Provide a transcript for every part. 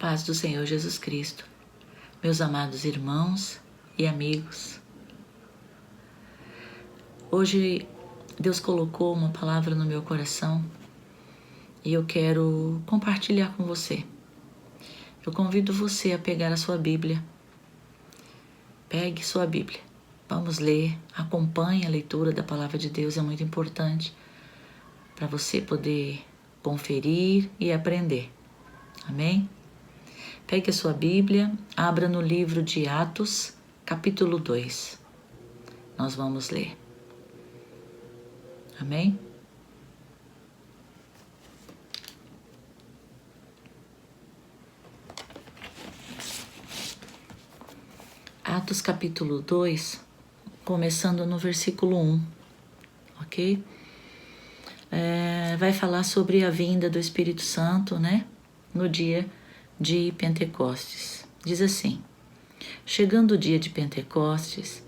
paz do Senhor Jesus Cristo, meus amados irmãos e amigos. Hoje Deus colocou uma palavra no meu coração e eu quero compartilhar com você. Eu convido você a pegar a sua Bíblia. Pegue sua Bíblia. Vamos ler, acompanhe a leitura da palavra de Deus, é muito importante para você poder conferir e aprender. Amém? Pegue a sua Bíblia, abra no livro de Atos, capítulo 2. Nós vamos ler. Amém? Atos, capítulo 2, começando no versículo 1, ok? Vai falar sobre a vinda do Espírito Santo, né? No dia de Pentecostes. Diz assim: chegando o dia de Pentecostes,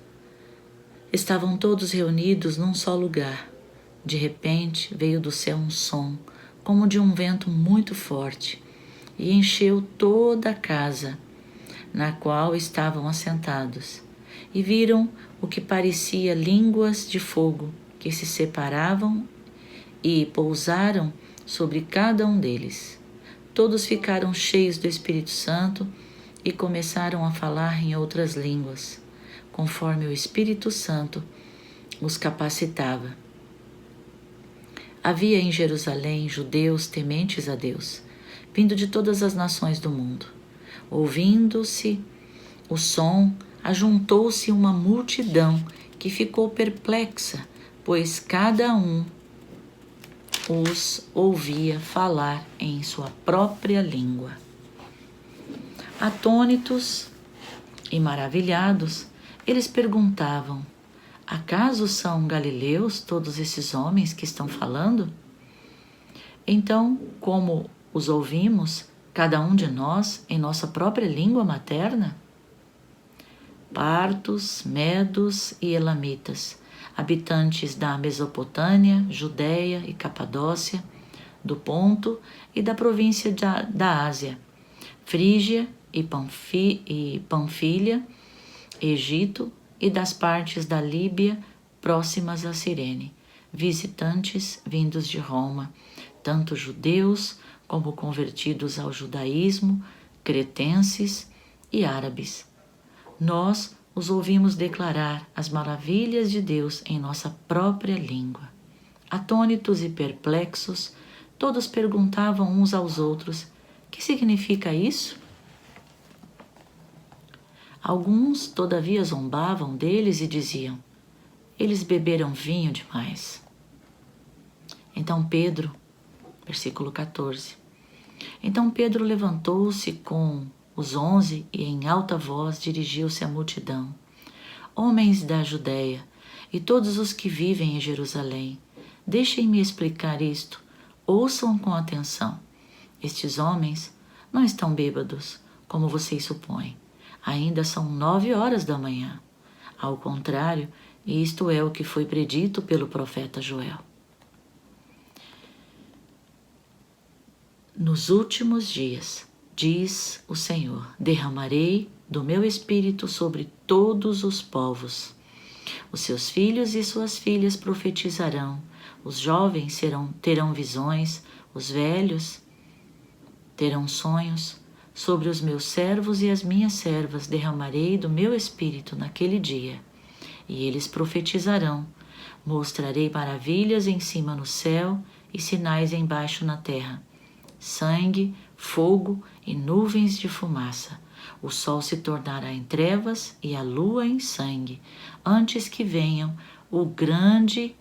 estavam todos reunidos num só lugar. De repente veio do céu um som, como de um vento muito forte, e encheu toda a casa na qual estavam assentados, e viram o que parecia línguas de fogo, que se separavam e pousaram sobre cada um deles. Todos ficaram cheios do Espírito Santo e começaram a falar em outras línguas, conforme o Espírito Santo os capacitava. Havia em Jerusalém judeus tementes a Deus, vindo de todas as nações do mundo. Ouvindo-se o som, ajuntou-se uma multidão que ficou perplexa, pois cada um os ouvia falar em sua própria língua. Atônitos e maravilhados, eles perguntavam: acaso são galileus todos esses homens que estão falando? Então, como os ouvimos, cada um de nós, em nossa própria língua materna? Partos, medos e elamitas, habitantes da Mesopotâmia, Judéia e Capadócia, do Ponto e da província da Ásia, Frígia e Panfilha, Egito e das partes da Líbia próximas a Cirene, visitantes vindos de Roma, tanto judeus como convertidos ao judaísmo, cretenses e árabes. Nós os ouvimos declarar as maravilhas de Deus em nossa própria língua. Atônitos e perplexos, todos perguntavam uns aos outros: que significa isso? Alguns, todavia, zombavam deles e diziam: eles beberam vinho demais. Então Pedro, versículo 14. Então Pedro levantou-se com os 11 e em alta voz dirigiu-se à multidão: homens da Judéia e todos os que vivem em Jerusalém, deixem-me explicar isto, ouçam com atenção. Estes homens não estão bêbados, como vocês supõem. Ainda são 9 horas da manhã. Ao contrário, isto é o que foi predito pelo profeta Joel. Nos últimos dias, diz o Senhor, derramarei do meu espírito sobre todos os povos. Os seus filhos e suas filhas profetizarão, os jovens terão visões, os velhos terão sonhos. Sobre os meus servos e as minhas servas derramarei do meu espírito naquele dia, e eles profetizarão. Mostrarei maravilhas em cima no céu e sinais embaixo na terra: sangue, fogo e nuvens de fumaça. O sol se tornará em trevas e a lua em sangue, antes que venham o grande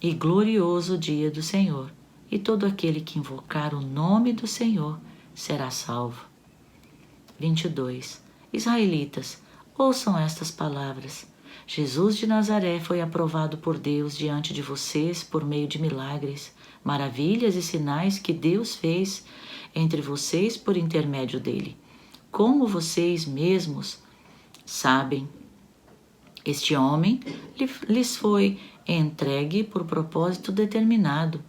e glorioso dia do Senhor, e todo aquele que invocar o nome do Senhor será salvo. 22. Israelitas, ouçam estas palavras. Jesus de Nazaré foi aprovado por Deus diante de vocês por meio de milagres, maravilhas e sinais que Deus fez entre vocês por intermédio dele. Como vocês mesmos sabem, este homem lhes foi entregue por propósito determinado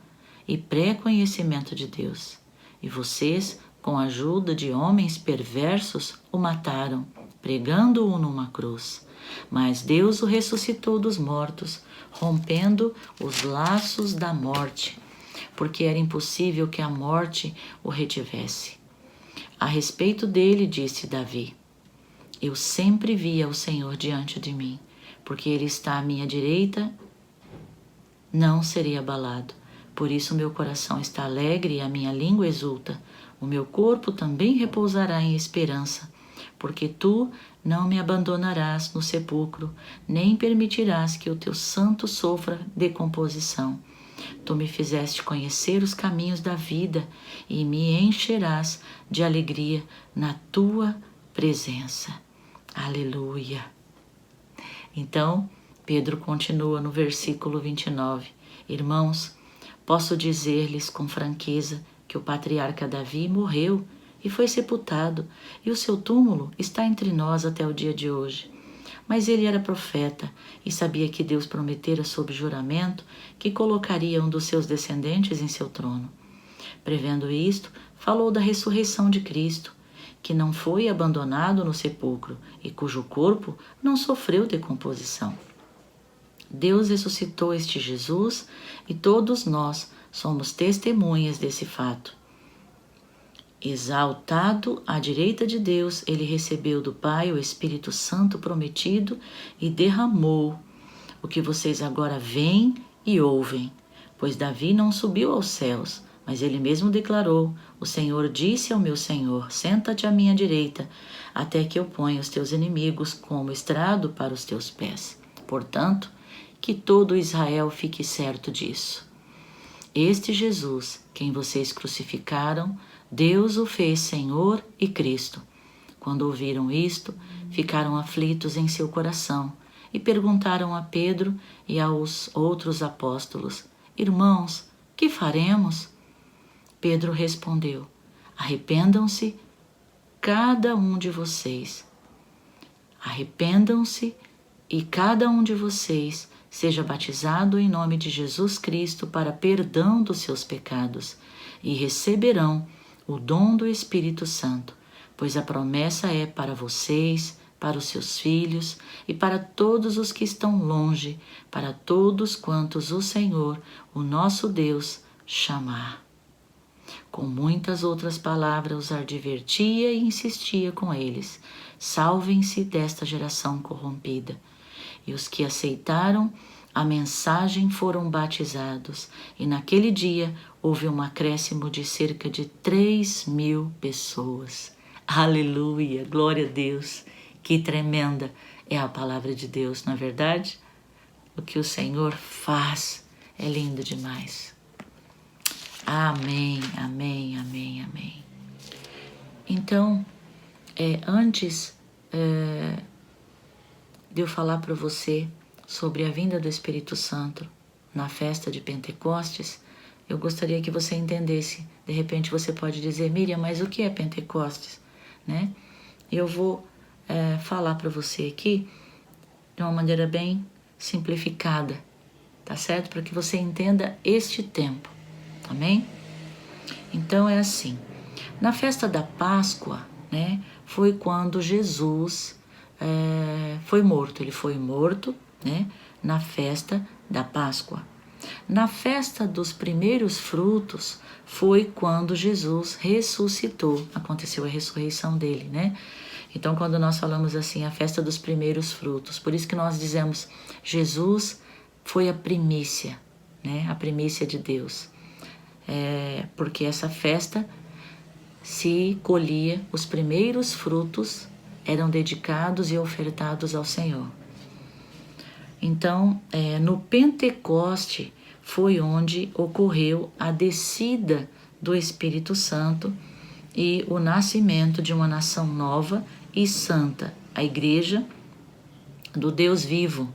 e pré-conhecimento de Deus. E vocês com a ajuda de homens perversos, o mataram, pregando-o numa cruz. Mas Deus o ressuscitou dos mortos, rompendo os laços da morte, porque era impossível que a morte o retivesse. A respeito dele, disse Davi: eu sempre via o Senhor diante de mim, porque ele está à minha direita, não serei abalado. Por isso meu coração está alegre e a minha língua exulta. O meu corpo também repousará em esperança, porque tu não me abandonarás no sepulcro, nem permitirás que o teu santo sofra decomposição. Tu me fizeste conhecer os caminhos da vida e me encherás de alegria na tua presença. Aleluia! Então, Pedro continua no versículo 29. Irmãos, posso dizer-lhes com franqueza que o patriarca Davi morreu e foi sepultado, e o seu túmulo está entre nós até o dia de hoje. Mas ele era profeta e sabia que Deus prometera sob juramento que colocaria um dos seus descendentes em seu trono. Prevendo isto, falou da ressurreição de Cristo, que não foi abandonado no sepulcro e cujo corpo não sofreu decomposição. Deus ressuscitou este Jesus e todos nós somos testemunhas desse fato. Exaltado à direita de Deus, ele recebeu do Pai o Espírito Santo prometido e derramou o que vocês agora veem e ouvem. Pois Davi não subiu aos céus, mas ele mesmo declarou: o Senhor disse ao meu Senhor: senta-te à minha direita, até que eu ponha os teus inimigos como estrado para os teus pés. Portanto, que todo Israel fique certo disso. Este Jesus, quem vocês crucificaram, Deus o fez Senhor e Cristo. Quando ouviram isto, ficaram aflitos em seu coração e perguntaram a Pedro e aos outros apóstolos: irmãos, que faremos? Pedro respondeu: arrependam-se cada um de vocês. Arrependam-se e cada um de vocês seja batizado em nome de Jesus Cristo para perdão dos seus pecados e receberão o dom do Espírito Santo, pois a promessa é para vocês, para os seus filhos e para todos os que estão longe, para todos quantos o Senhor, o nosso Deus, chamar. Com muitas outras palavras os advertia e insistia com eles: salvem-se desta geração corrompida. E os que aceitaram a mensagem foram batizados, e naquele dia houve um acréscimo de cerca de 3.000 pessoas. Aleluia, glória a Deus, que tremenda é a palavra de Deus, não é verdade? O que o Senhor faz é lindo demais. Amém, amém, amém, amém. Então, antes de eu falar para você sobre a vinda do Espírito Santo na festa de Pentecostes, eu gostaria que você entendesse. De repente você pode dizer: Miriam, mas o que é Pentecostes? Né? Eu vou falar para você aqui de uma maneira bem simplificada, tá certo? Para que você entenda este tempo, amém? Então é assim, na festa da Páscoa, né, foi quando Jesus foi morto. Ele foi morto, né, na festa da Páscoa. Na festa dos primeiros frutos foi quando Jesus ressuscitou, aconteceu a ressurreição dele, né? Então, quando nós falamos assim, a festa dos primeiros frutos, por isso que nós dizemos, Jesus foi a primícia, né? A primícia de Deus. Porque essa festa se colhia, os primeiros frutos eram dedicados e ofertados ao Senhor. Então, no Pentecoste foi onde ocorreu a descida do Espírito Santo e o nascimento de uma nação nova e santa, a Igreja do Deus vivo.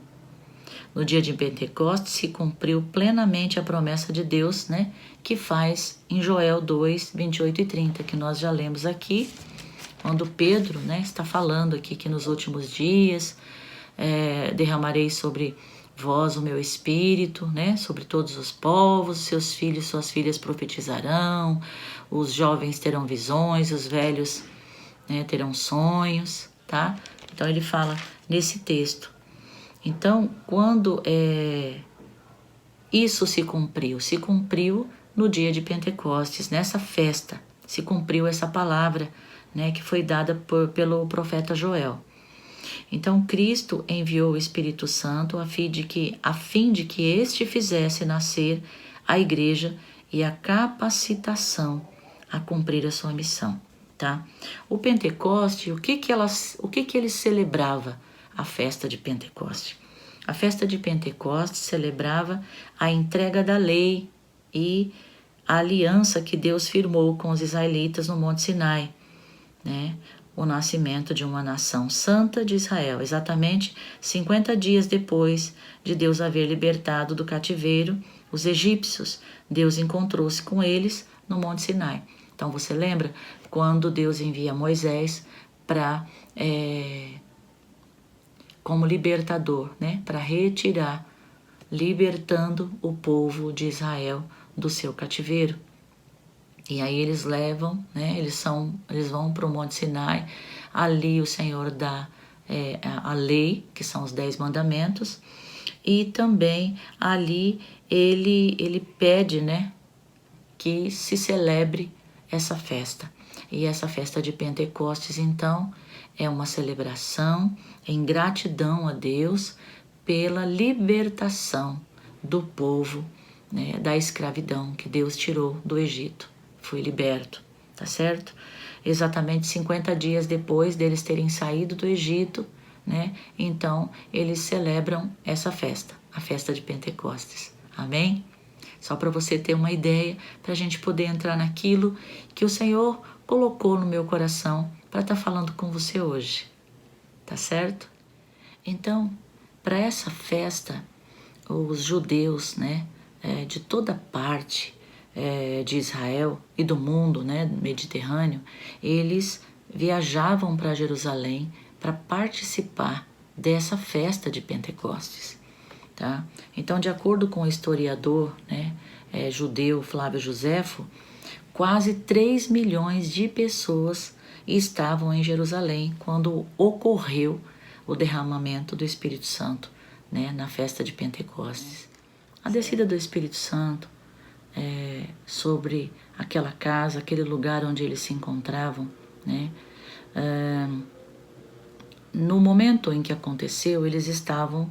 No dia de Pentecostes se cumpriu plenamente a promessa de Deus, né, que faz em Joel 2, 28 e 30, que nós já lemos aqui, quando Pedro, né, está falando aqui que nos últimos dias derramarei sobre vós o meu espírito, né, sobre todos os povos, seus filhos, suas filhas profetizarão, os jovens terão visões, os velhos, né, terão sonhos, tá? Então ele fala nesse texto. Então, quando isso se cumpriu no dia de Pentecostes, nessa festa, se cumpriu essa palavra, né, que foi dada pelo profeta Joel. Então Cristo enviou o Espírito Santo a fim de que este fizesse nascer a igreja e a capacitação a cumprir a sua missão, tá? O Pentecoste, o que ele celebrava? A festa de Pentecoste. A festa de Pentecoste celebrava a entrega da lei e a aliança que Deus firmou com os israelitas no Monte Sinai, né? O nascimento de uma nação santa de Israel, exatamente 50 dias depois de Deus haver libertado do cativeiro os egípcios. Deus encontrou-se com eles no Monte Sinai. Então você lembra quando Deus envia Moisés como libertador, né? Para retirar, libertando o povo de Israel do seu cativeiro. E aí eles levam, né? Eles vão para o Monte Sinai. Ali o Senhor dá a lei, que são os 10 mandamentos, e também ali ele pede, né, que se celebre essa festa. E essa festa de Pentecostes, então, é uma celebração em gratidão a Deus pela libertação do povo, né, da escravidão que Deus tirou do Egito. Foi liberto, tá certo? Exatamente 50 dias depois deles terem saído do Egito, né? Então, eles celebram essa festa, a festa de Pentecostes. Amém? Só para você ter uma ideia, para a gente poder entrar naquilo que o Senhor colocou no meu coração para estar falando com você hoje. Tá certo? Então, para essa festa, os judeus, né, de toda parte de Israel e do mundo, né, Mediterrâneo, eles viajavam para Jerusalém para participar dessa festa de Pentecostes, tá? Então, de acordo com o historiador, né, judeu Flávio Joséfo, quase 3 milhões de pessoas estavam em Jerusalém quando ocorreu o derramamento do Espírito Santo, né, na festa de Pentecostes. A descida do Espírito Santo sobre aquela casa, aquele lugar onde eles se encontravam, né? No momento em que aconteceu, eles estavam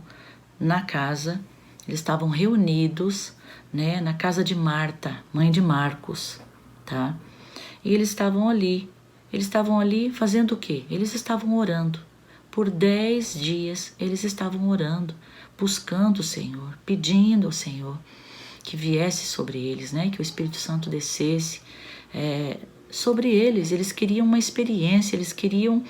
na casa, eles estavam reunidos, né, na casa de Marta, mãe de Marcos, tá? E eles estavam ali fazendo o quê? Eles estavam orando. Por 10 dias eles estavam orando, buscando o Senhor, pedindo ao Senhor que viesse sobre eles, né? Que o Espírito Santo descesse sobre eles. Eles queriam uma experiência, eles queriam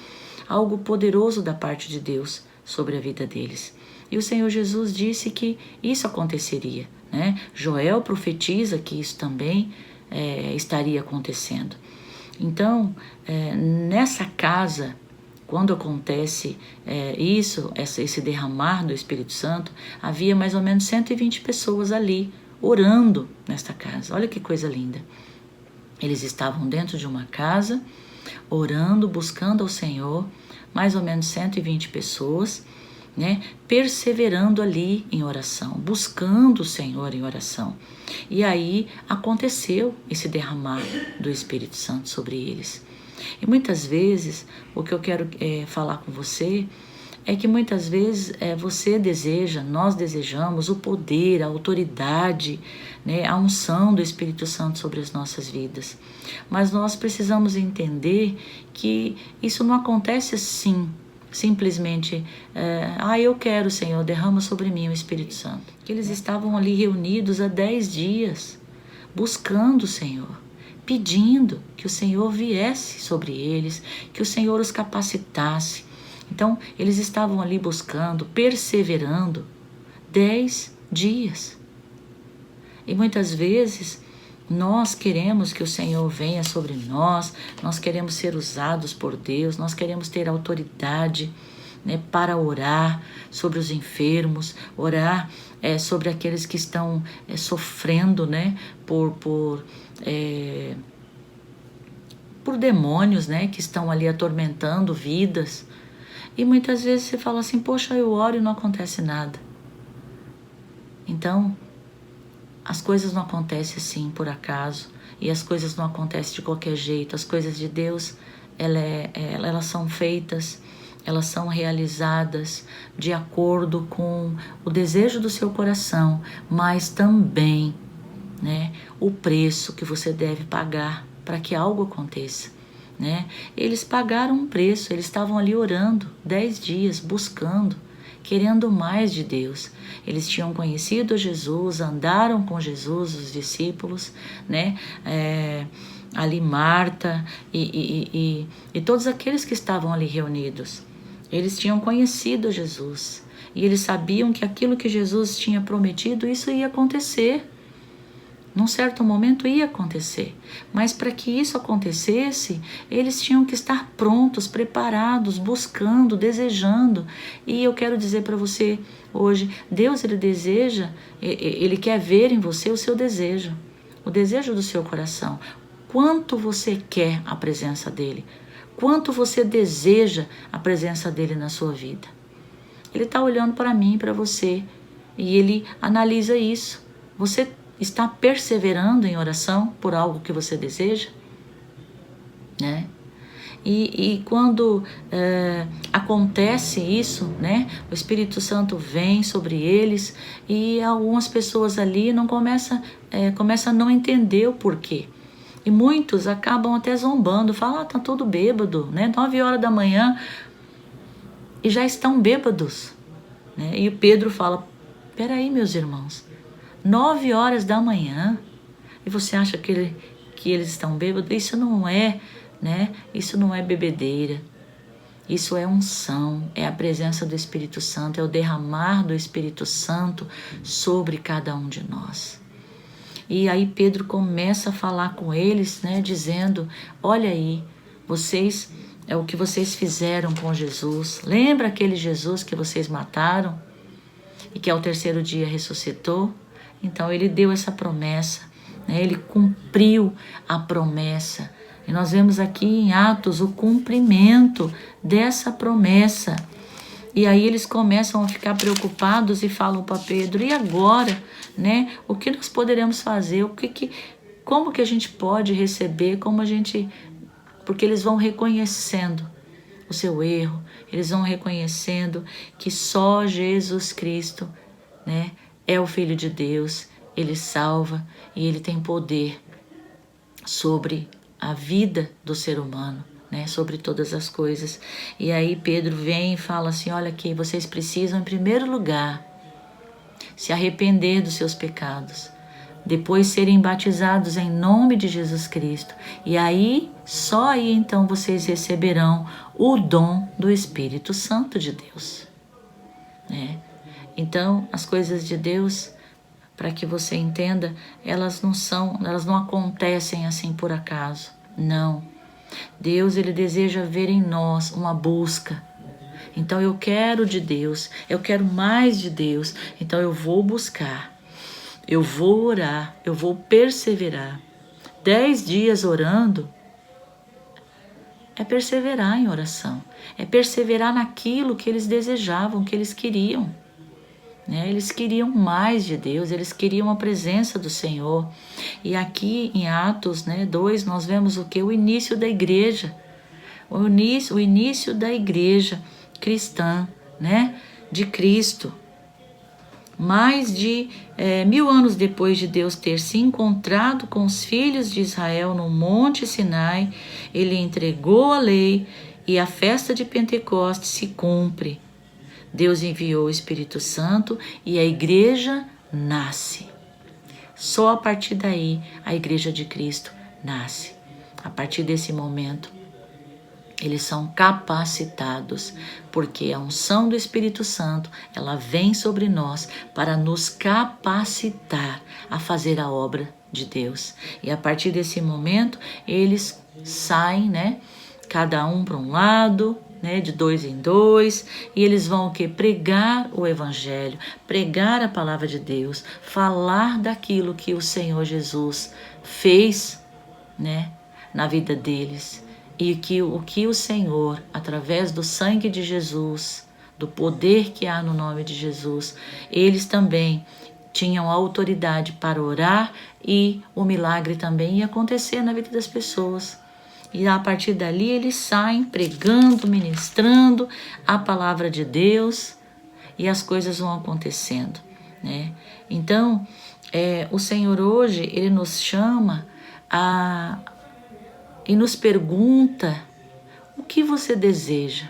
algo poderoso da parte de Deus sobre a vida deles. E o Senhor Jesus disse que isso aconteceria, né? Joel profetiza que isso também estaria acontecendo. Então, nessa casa, quando acontece esse derramar do Espírito Santo, havia mais ou menos 120 pessoas ali, orando nesta casa. Olha que coisa linda. Eles estavam dentro de uma casa, orando, buscando ao Senhor, mais ou menos 120 pessoas, né, perseverando ali em oração, buscando o Senhor em oração. E aí aconteceu esse derramar do Espírito Santo sobre eles. E muitas vezes, o que eu quero falar com você é que muitas vezes nós desejamos o poder, a autoridade, né, a unção do Espírito Santo sobre as nossas vidas. Mas nós precisamos entender que isso não acontece assim, simplesmente, eu quero, Senhor, derrama sobre mim o Espírito Santo. Que eles estavam ali reunidos há 10 dias, buscando o Senhor, pedindo que o Senhor viesse sobre eles, que o Senhor os capacitasse. Então, eles estavam ali buscando, perseverando 10 dias. E muitas vezes nós queremos que o Senhor venha sobre nós queremos ser usados por Deus, nós queremos ter autoridade, né, para orar sobre os enfermos, orar sobre aqueles que estão sofrendo, né, por demônios, né, que estão ali atormentando vidas. E muitas vezes você fala assim, poxa, eu oro e não acontece nada. Então, as coisas não acontecem assim por acaso, e as coisas não acontecem de qualquer jeito. As coisas de Deus, elas são feitas, elas são realizadas de acordo com o desejo do seu coração, mas também, né, o preço que você deve pagar para que algo aconteça. Né? Eles pagaram um preço, eles estavam ali orando 10 dias, buscando, querendo mais de Deus. Eles tinham conhecido Jesus, andaram com Jesus, os discípulos, né? Ali Marta e todos aqueles que estavam ali reunidos. Eles tinham conhecido Jesus e eles sabiam que aquilo que Jesus tinha prometido, isso ia acontecer. Num certo momento ia acontecer, mas para que isso acontecesse, eles tinham que estar prontos, preparados, buscando, desejando. E eu quero dizer para você hoje, Deus, Ele deseja, Ele quer ver em você o seu desejo, o desejo do seu coração. Quanto você quer a presença dEle? Quanto você deseja a presença dEle na sua vida? Ele está olhando para mim e para você, e Ele analisa isso. Você está perseverando em oração por algo que você deseja, né? E quando acontece isso, né? O Espírito Santo vem sobre eles e algumas pessoas ali não começam a não entender o porquê. E muitos acabam até zombando, falam, tá todo bêbado, né? 9 horas da manhã e já estão bêbados, né? E o Pedro fala, peraí, meus irmãos, 9 horas da manhã, e você acha que eles estão bêbados? Isso não é, né? Isso não é bebedeira. Isso é unção, é a presença do Espírito Santo, é o derramar do Espírito Santo sobre cada um de nós. E aí Pedro começa a falar com eles, né? Dizendo, olha aí, vocês, é o que vocês fizeram com Jesus. Lembra aquele Jesus que vocês mataram e que ao 3º dia ressuscitou? Então ele deu essa promessa, né? Ele cumpriu a promessa. E nós vemos aqui em Atos o cumprimento dessa promessa. E aí eles começam a ficar preocupados e falam para Pedro, e agora, né? O que nós poderemos fazer? Como que a gente pode receber? Porque eles vão reconhecendo o seu erro, eles vão reconhecendo que só Jesus Cristo, né, é o Filho de Deus, Ele salva e Ele tem poder sobre a vida do ser humano, né, sobre todas as coisas. E aí Pedro vem e fala assim, olha aqui, vocês precisam em primeiro lugar se arrepender dos seus pecados, depois serem batizados em nome de Jesus Cristo, e aí, só aí então vocês receberão o dom do Espírito Santo de Deus, né? Então, as coisas de Deus, para que você entenda, elas não acontecem assim por acaso, não. Deus, Ele deseja ver em nós uma busca. Então eu quero de Deus, eu quero mais de Deus, então eu vou buscar, eu vou orar, eu vou perseverar. 10 dias orando é perseverar em oração, é perseverar naquilo que eles desejavam, que eles queriam. Né? Eles queriam mais de Deus, eles queriam a presença do Senhor. E aqui em Atos 2, nós vemos o que? O início da igreja. O início da igreja cristã, né? De Cristo. Mais de 1000 anos depois de Deus ter se encontrado com os filhos de Israel no Monte Sinai, Ele entregou a lei e a festa de Pentecostes se cumpre. Deus enviou o Espírito Santo e a igreja nasce. Só a partir daí a igreja de Cristo nasce. A partir desse momento, eles são capacitados, porque a unção do Espírito Santo, ela vem sobre nós para nos capacitar a fazer a obra de Deus. E a partir desse momento, eles saem, né? Cada um para um lado, né, de 2 em 2, e eles vão o quê? Pregar o evangelho, pregar a palavra de Deus, falar daquilo que o Senhor Jesus fez, né, na vida deles, e o que o Senhor, através do sangue de Jesus, do poder que há no nome de Jesus, eles também tinham autoridade para orar, e o milagre também ia acontecer na vida das pessoas. E a partir dali eles saem pregando, ministrando a palavra de Deus, e as coisas vão acontecendo, né? Então, o Senhor hoje, Ele nos chama e nos pergunta: o que você deseja?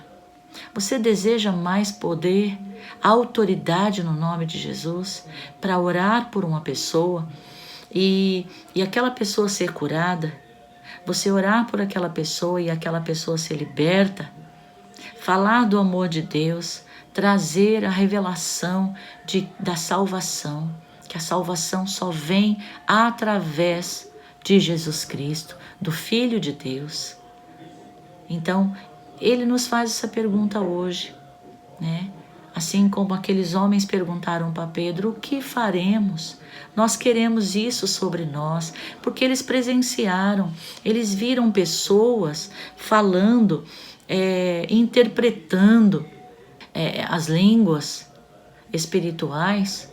Você deseja mais poder, autoridade no nome de Jesus para orar por uma pessoa e aquela pessoa ser curada? Você orar por aquela pessoa e aquela pessoa ser liberta? Falar do amor de Deus, trazer a revelação da salvação, que a salvação só vem através de Jesus Cristo, do Filho de Deus. Então, Ele nos faz essa pergunta hoje, né? Assim como aqueles homens perguntaram para Pedro: o que faremos? Nós queremos isso sobre nós, porque eles presenciaram, eles viram pessoas falando, interpretando as línguas espirituais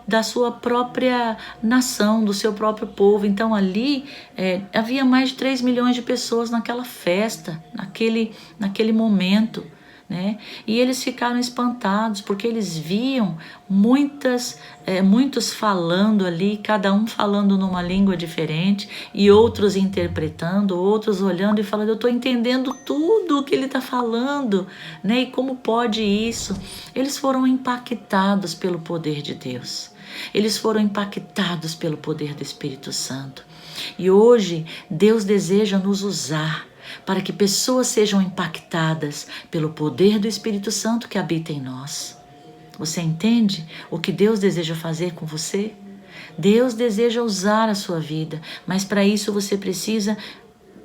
da sua própria nação, do seu próprio povo. Então ali havia mais de 3 milhões de pessoas naquela festa, naquele momento, né? E eles ficaram espantados, porque eles viam muitos falando ali, cada um falando numa língua diferente, e outros interpretando, outros olhando e falando: eu estou entendendo tudo o que ele está falando, né? E como pode isso? Eles foram impactados pelo poder de Deus. Eles foram impactados pelo poder do Espírito Santo. E hoje Deus deseja nos usar para que pessoas sejam impactadas pelo poder do Espírito Santo que habita em nós. Você entende o que Deus deseja fazer com você? Deus deseja usar a sua vida, mas para isso você precisa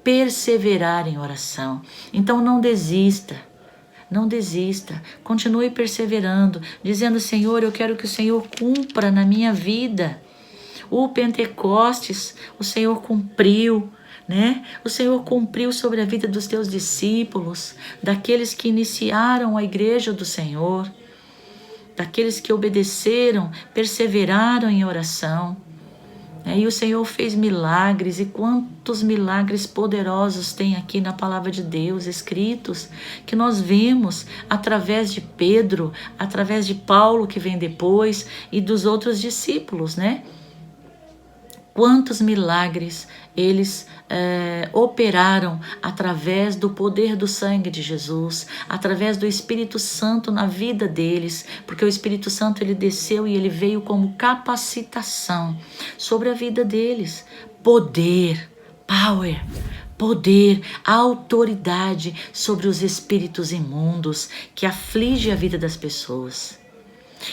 perseverar em oração. Então não desista. Não desista, continue perseverando, dizendo: Senhor, eu quero que o Senhor cumpra na minha vida. O Pentecostes, o Senhor cumpriu, né? O Senhor cumpriu sobre a vida dos teus discípulos, daqueles que iniciaram a igreja do Senhor, daqueles que obedeceram, perseveraram em oração. E o Senhor fez milagres, e quantos milagres poderosos tem aqui na palavra de Deus escritos, que nós vemos através de Pedro, através de Paulo, que vem depois, e dos outros discípulos, né? Quantos milagres eles operaram através do poder do sangue de Jesus, através do Espírito Santo na vida deles, porque o Espírito Santo ele desceu e ele veio como capacitação sobre a vida deles. Poder, poder, autoridade sobre os espíritos imundos que afligem a vida das pessoas.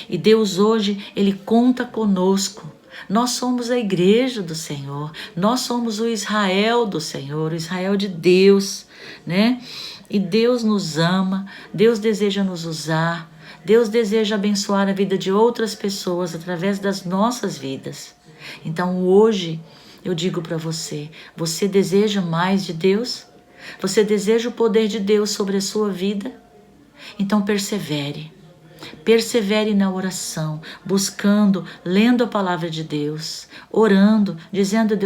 E Deus hoje, Ele conta conosco. Nós somos a igreja do Senhor, nós somos o Israel do Senhor, o Israel de Deus, né? E Deus nos ama, Deus deseja nos usar, Deus deseja abençoar a vida de outras pessoas através das nossas vidas. Então hoje eu digo para você: você deseja mais de Deus? Você deseja o poder de Deus sobre a sua vida? Então persevere. Persevere na oração, buscando, lendo a palavra de Deus, orando, dizendo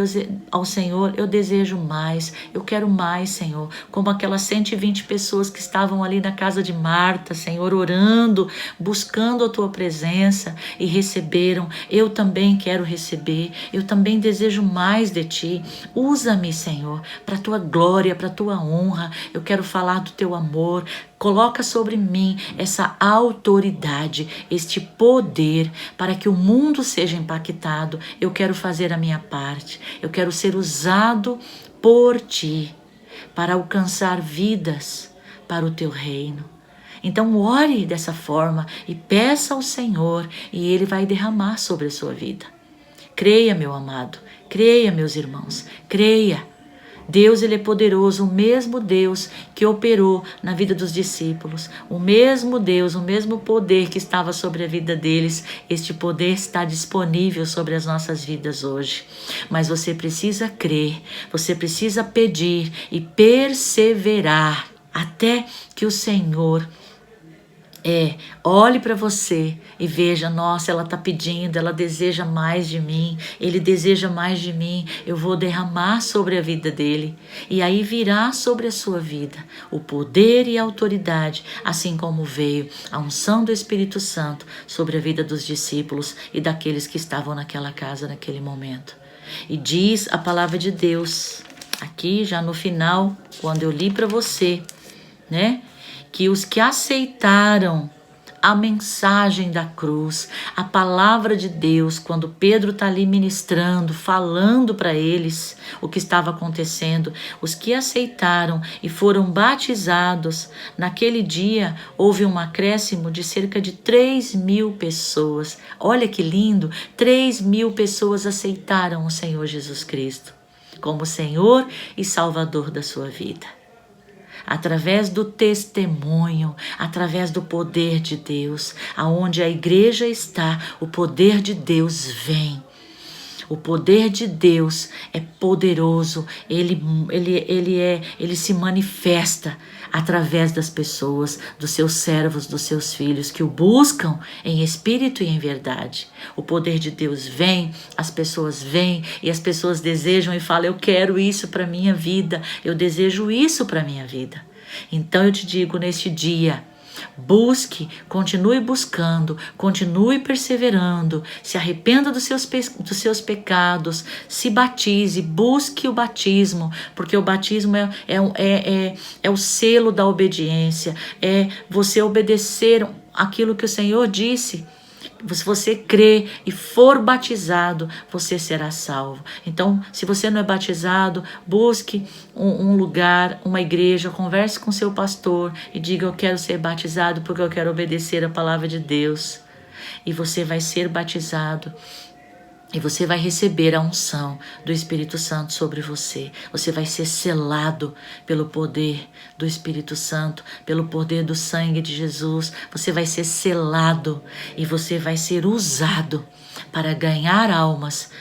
ao Senhor: eu desejo mais, eu quero mais, Senhor. Como aquelas 120 pessoas que estavam ali na casa de Marta, Senhor, orando, buscando a tua presença, e receberam. Eu também quero receber, eu também desejo mais de ti. Usa-me, Senhor, para a tua glória, para a tua honra. Eu quero falar do teu amor. Coloca sobre mim essa autoridade, este poder, para que o mundo seja impactado. Eu quero fazer a minha parte. Eu quero ser usado por ti para alcançar vidas para o teu reino. Então ore dessa forma e peça ao Senhor, e Ele vai derramar sobre a sua vida. Creia, meu amado. Creia, meus irmãos. Creia. Deus, Ele é poderoso, o mesmo Deus que operou na vida dos discípulos, o mesmo Deus, o mesmo poder que estava sobre a vida deles, este poder está disponível sobre as nossas vidas hoje. Mas você precisa crer, você precisa pedir e perseverar até que o Senhor olhe para você e veja, nossa, ela está pedindo, ela deseja mais de mim, ele deseja mais de mim, eu vou derramar sobre a vida dele. E aí virá sobre a sua vida o poder e a autoridade, assim como veio a unção do Espírito Santo sobre a vida dos discípulos e daqueles que estavam naquela casa naquele momento. E diz a palavra de Deus, aqui já no final, quando eu li para você, né? Que os que aceitaram a mensagem da cruz, a palavra de Deus, quando Pedro está ali ministrando, falando para eles o que estava acontecendo, os que aceitaram e foram batizados, naquele dia houve um acréscimo de cerca de 3.000 pessoas. Olha que lindo, 3.000 pessoas aceitaram o Senhor Jesus Cristo como Senhor e Salvador da sua vida. Através do testemunho, através do poder de Deus, aonde a igreja está, o poder de Deus vem. O poder de Deus é poderoso, ele se manifesta através das pessoas, dos seus servos, dos seus filhos, que o buscam em espírito e em verdade. O poder de Deus vem, as pessoas vêm e as pessoas desejam e falam, eu quero isso para minha vida, eu desejo isso para minha vida. Então eu te digo neste dia, busque, continue buscando, continue perseverando, se arrependa dos seus pecados, se batize, busque o batismo, porque o batismo é o selo da obediência, é você obedecer aquilo que o Senhor disse. Se você crer e for batizado, você será salvo. Então, se você não é batizado, busque um lugar, uma igreja, converse com seu pastor e diga, eu quero ser batizado porque eu quero obedecer a palavra de Deus. E você vai ser batizado. E você vai receber a unção do Espírito Santo sobre você. Você vai ser selado pelo poder do Espírito Santo, pelo poder do sangue de Jesus. Você vai ser selado e você vai ser usado para ganhar almas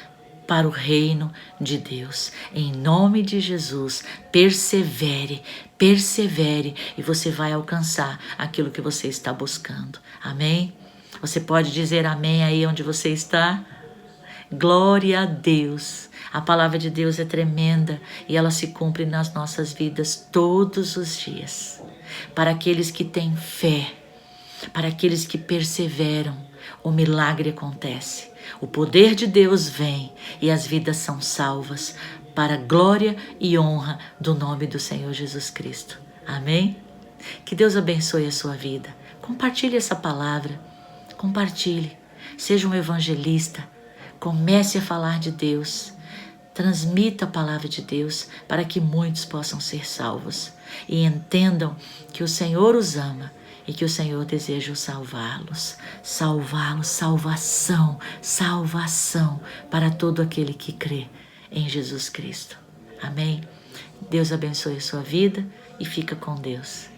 para o reino de Deus. Em nome de Jesus, persevere, persevere e você vai alcançar aquilo que você está buscando. Amém? Você pode dizer amém aí onde você está? Glória a Deus. A palavra de Deus é tremenda e ela se cumpre nas nossas vidas todos os dias. Para aqueles que têm fé, para aqueles que perseveram, o milagre acontece. O poder de Deus vem e as vidas são salvas para a glória e honra do nome do Senhor Jesus Cristo. Amém? Que Deus abençoe a sua vida. Compartilhe essa palavra. Compartilhe. Seja um evangelista. Comece a falar de Deus, transmita a palavra de Deus para que muitos possam ser salvos e entendam que o Senhor os ama e que o Senhor deseja salvá-los, salvação para todo aquele que crê em Jesus Cristo. Amém? Deus abençoe a sua vida e fica com Deus.